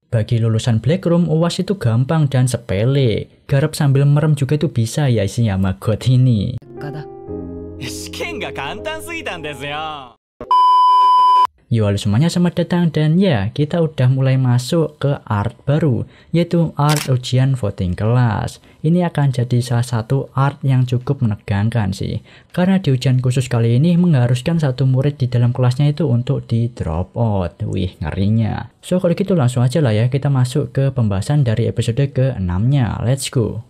Bagi lulusan Blackroom, UAS itu gampang dan sepele. Garap sambil merem juga itu bisa ya si Yamagot ini. 試験が簡単すぎたんですよ。 Yo, halo semuanya, selamat datang dan ya, kita udah mulai masuk ke art baru, yaitu art ujian voting kelas. Ini akan jadi salah satu art yang cukup menegangkan sih, karena di ujian khusus kali ini mengharuskan satu murid di dalam kelasnya itu untuk di drop out. Wih, ngerinya. So, kalau gitu langsung aja lah ya, kita masuk ke pembahasan dari episode ke-6-nya. Let's go!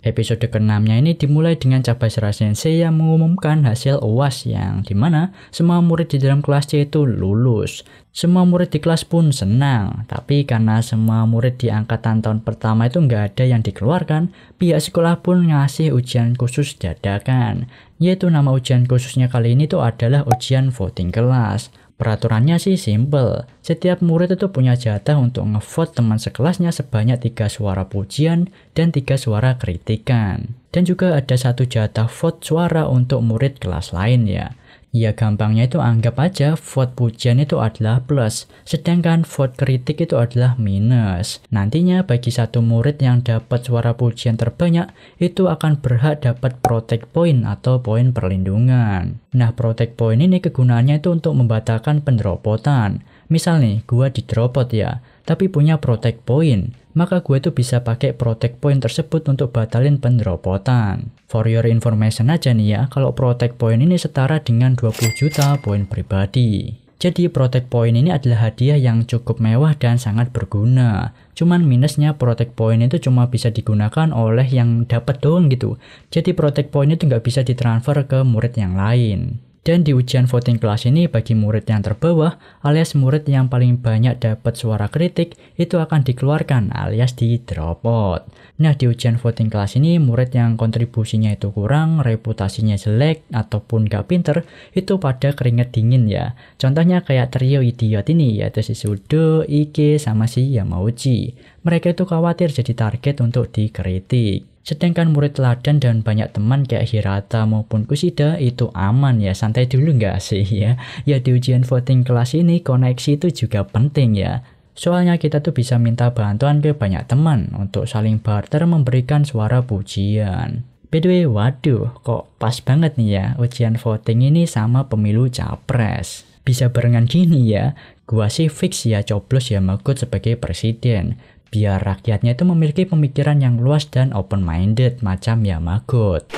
Episode ke-6-nya ini dimulai dengan Tsubasara Sensei yang mengumumkan hasil UAS yang dimana semua murid di dalam kelas C itu lulus. Semua murid di kelas pun senang, tapi karena semua murid di angkatan tahun pertama itu nggak ada yang dikeluarkan, pihak sekolah pun ngasih ujian khusus dadakan. Yaitu nama ujian khususnya kali ini tuh adalah ujian voting kelas. Peraturannya sih simple, setiap murid itu punya jatah untuk ngevote teman sekelasnya sebanyak 3 suara pujian dan 3 suara kritikan. Dan juga ada 1 jatah vote suara untuk murid kelas lain ya. Ya gampangnya itu anggap aja vote pujian itu adalah plus, sedangkan vote kritik itu adalah minus. Nantinya bagi satu murid yang dapat suara pujian terbanyak, itu akan berhak dapat protect point atau poin perlindungan. Nah, protect point ini kegunaannya itu untuk membatalkan pendropotan. Misal nih, gua di dropot ya, tapi punya protect point, maka gue tuh bisa pakai protect point tersebut untuk batalin pendropotan. For your information aja nih ya, kalau protect point ini setara dengan 20 juta poin pribadi. Jadi protect point ini adalah hadiah yang cukup mewah dan sangat berguna. Cuman minusnya protect point itu cuma bisa digunakan oleh yang dapat doang gitu. Jadi protect point itu nggak bisa ditransfer ke murid yang lain. Dan di ujian voting kelas ini bagi murid yang terbawah alias murid yang paling banyak dapat suara kritik itu akan dikeluarkan alias di drop out. Nah di ujian voting kelas ini murid yang kontribusinya itu kurang, reputasinya jelek ataupun gak pinter itu pada keringet dingin ya. Contohnya kayak trio idiot ini yaitu si Sudo, Ike, sama si Yamauchi. Mereka itu khawatir jadi target untuk dikritik. Sedangkan murid teladan dan banyak teman kayak Hirata maupun Kushida itu aman ya, santai dulu nggak sih ya. Ya di ujian voting kelas ini koneksi itu juga penting ya. Soalnya kita tuh bisa minta bantuan ke banyak teman untuk saling barter memberikan suara pujian. By the way, waduh kok pas banget nih ya ujian voting ini sama pemilu capres. Bisa barengan gini ya, gua sih fix ya coblos Yamagot sebagai presiden. Biar rakyatnya itu memiliki pemikiran yang luas dan open-minded macam Yamagot.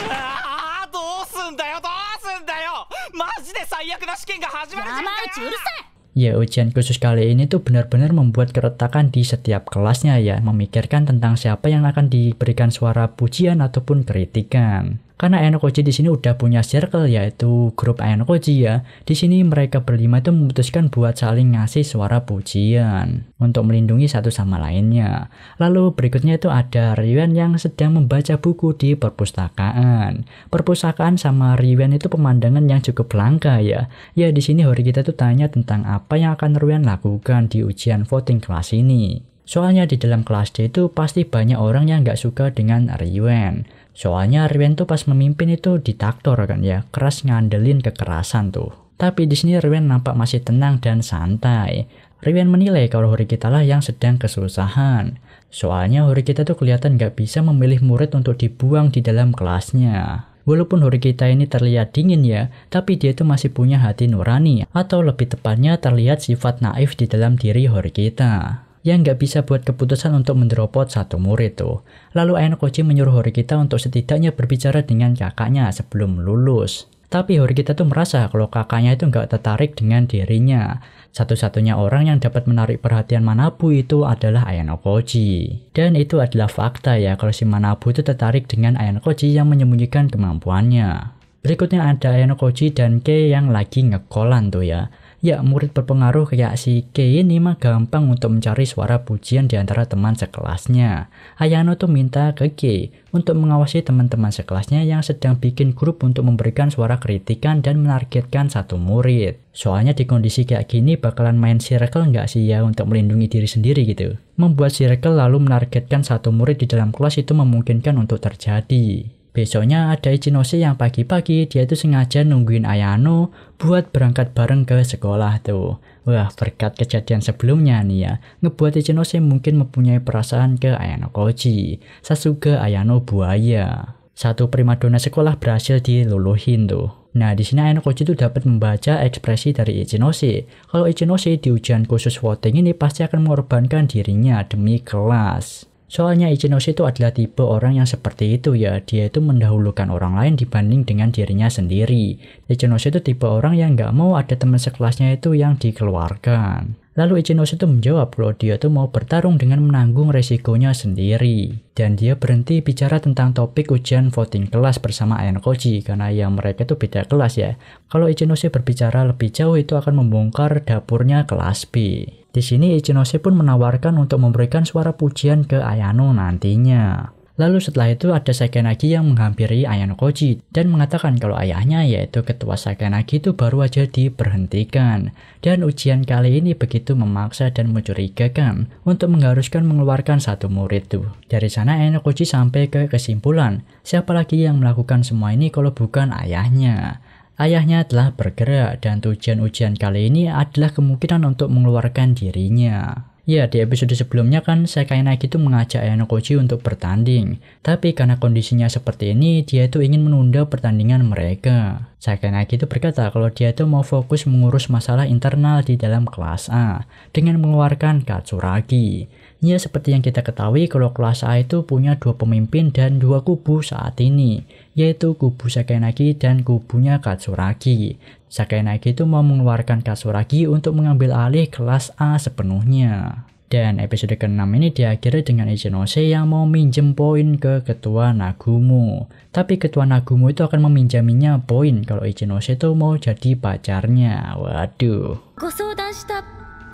Ya ujian khusus kali ini tuh benar-benar membuat keretakan di setiap kelasnya ya, memikirkan tentang siapa yang akan diberikan suara pujian ataupun kritikan. Karena Ainokoji di sini udah punya circle yaitu grup Ainokoji ya. Di sini mereka berlima itu memutuskan buat saling ngasih suara pujian untuk melindungi satu sama lainnya. Lalu berikutnya itu ada Ryuan yang sedang membaca buku di perpustakaan. Perpustakaan sama Ryuan itu pemandangan yang cukup langka ya. Ya di sini Hori kita tuh tanya tentang apa yang akan Ryuan lakukan di ujian voting kelas ini. Soalnya di dalam kelas D itu pasti banyak orang yang nggak suka dengan Ryuan. Soalnya Ryuan tuh pas memimpin itu diktator kan ya, keras ngandelin kekerasan tuh. Tapi di sini Ryuan nampak masih tenang dan santai. Ryuan menilai kalau Horikita lah yang sedang kesusahan. Soalnya Horikita tuh kelihatan nggak bisa memilih murid untuk dibuang di dalam kelasnya. Walaupun Horikita ini terlihat dingin ya, tapi dia tuh masih punya hati nurani, atau lebih tepatnya terlihat sifat naif di dalam diri Horikita. Yang nggak bisa buat keputusan untuk mendropot satu murid tuh. Lalu Ainokoji menyuruh Horikita untuk setidaknya berbicara dengan kakaknya sebelum lulus. Tapi Horikita tuh merasa kalau kakaknya itu nggak tertarik dengan dirinya. Satu-satunya orang yang dapat menarik perhatian Manabu itu adalah Ainokoji. Dan itu adalah fakta ya kalau si Manabu itu tertarik dengan Ainokoji yang menyembunyikan kemampuannya. Berikutnya ada Ainokoji dan Kei yang lagi ngekolan tuh ya. Ya murid berpengaruh kayak si Kei ini mah gampang untuk mencari suara pujian di antara teman sekelasnya. Ayano tuh minta ke Kei untuk mengawasi teman-teman sekelasnya yang sedang bikin grup untuk memberikan suara kritikan dan menargetkan satu murid. Soalnya di kondisi kayak gini bakalan main circle nggak sih ya untuk melindungi diri sendiri gitu. Membuat circle lalu menargetkan satu murid di dalam kelas itu memungkinkan untuk terjadi. Besoknya ada Ichinose yang pagi-pagi dia itu sengaja nungguin Ayano buat berangkat bareng ke sekolah tuh. Wah, berkat kejadian sebelumnya nih ya, ngebuat Ichinose mungkin mempunyai perasaan ke Ayano Koji, Sasuke Ayano Buaya. Satu primadona sekolah berhasil diluluhin tuh. Nah, di sini Ayano Koji tuh dapat membaca ekspresi dari Ichinose. Kalau Ichinose di ujian khusus voting ini pasti akan mengorbankan dirinya demi kelas. Soalnya Ichinose itu adalah tipe orang yang seperti itu ya, dia itu mendahulukan orang lain dibanding dengan dirinya sendiri. Ichinose itu tipe orang yang nggak mau ada teman sekelasnya itu yang dikeluarkan. Lalu Ichinose itu menjawab kalau dia tuh mau bertarung dengan menanggung resikonya sendiri. Dan dia berhenti bicara tentang topik ujian voting kelas bersama Ayano Koji karena yang mereka tuh beda kelas ya. Kalau Ichinose berbicara lebih jauh itu akan membongkar dapurnya kelas B. Di sini Ichinose pun menawarkan untuk memberikan suara pujian ke Ayano nantinya. Lalu setelah itu ada Sakayanagi yang menghampiri Ayano Koji dan mengatakan kalau ayahnya yaitu ketua Sakayanagi itu baru aja diberhentikan. Dan ujian kali ini begitu memaksa dan mencurigakan untuk mengharuskan mengeluarkan satu murid tuh. Dari sana Ayano Koji sampai ke kesimpulan, siapa lagi yang melakukan semua ini kalau bukan ayahnya. Ayahnya telah bergerak dan tujuan ujian kali ini adalah kemungkinan untuk mengeluarkan dirinya. Ya, di episode sebelumnya kan Sakayanagi itu mengajak Ayano Koji untuk bertanding. Tapi karena kondisinya seperti ini, dia itu ingin menunda pertandingan mereka. Sakayanagi itu berkata kalau dia itu mau fokus mengurus masalah internal di dalam kelas A dengan mengeluarkan Katsuragi. Ya, seperti yang kita ketahui kalau kelas A itu punya dua pemimpin dan dua kubu saat ini, yaitu kubu Sakayanagi dan kubunya Katsuragi. Sakayanagi itu mau mengeluarkan Katsuragi untuk mengambil alih kelas A sepenuhnya. Dan episode ke-6 ini diakhiri dengan Ichinose yang mau minjem poin ke ketua Nagumo. Tapi ketua Nagumo itu akan meminjaminya poin kalau Ichinose itu mau jadi pacarnya. Waduh. ご相談した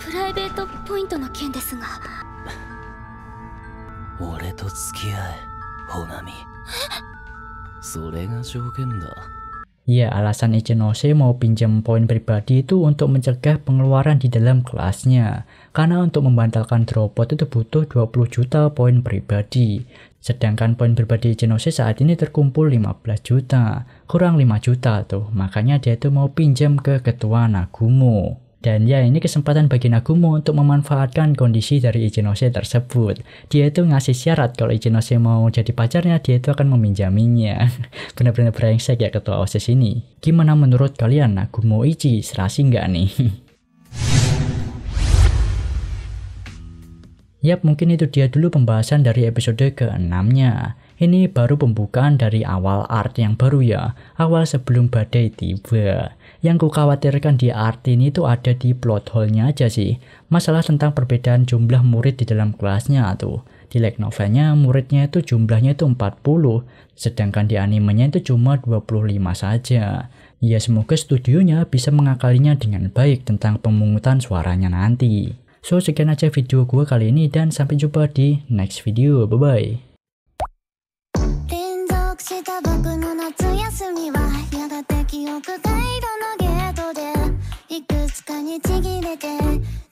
プライベートポイントの件ですが。俺と付き合え、ほなみ。それが条件だ。Ya, alasan Ichinose mau pinjam poin pribadi itu untuk mencegah pengeluaran di dalam kelasnya. Karena untuk membatalkan dropout itu butuh 20 juta poin pribadi. Sedangkan poin pribadi Ichinose saat ini terkumpul 15 juta. Kurang 5 juta tuh. Makanya dia itu mau pinjam ke ketua Nagumo. Dan ya, ini kesempatan bagi Nagumo untuk memanfaatkan kondisi dari Ichinose tersebut. Dia itu ngasih syarat kalau Ichinose mau jadi pacarnya, dia itu akan meminjaminya. Benar-benar brengsek ya ketua OSIS ini. Gimana menurut kalian, Nagumo Ichi serasi nggak nih? Yap, mungkin itu dia dulu pembahasan dari episode ke-6-nya. Ini baru pembukaan dari awal art yang baru ya, awal sebelum badai tiba. Yang kukhawatirkan di art ini tuh ada di plot hole-nya aja sih. Masalah tentang perbedaan jumlah murid di dalam kelasnya tuh. Di light novelnya muridnya itu jumlahnya itu 40, sedangkan di animenya itu cuma 25 saja. Ya, semoga studionya bisa mengakalinya dengan baik tentang pemungutan suaranya nanti. So, sekian aja video gue kali ini dan sampai jumpa di next video. Bye-bye. 連続した僕の夏休みはやがて記憶回路のゲートでいくつかにちぎれて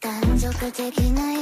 断続的な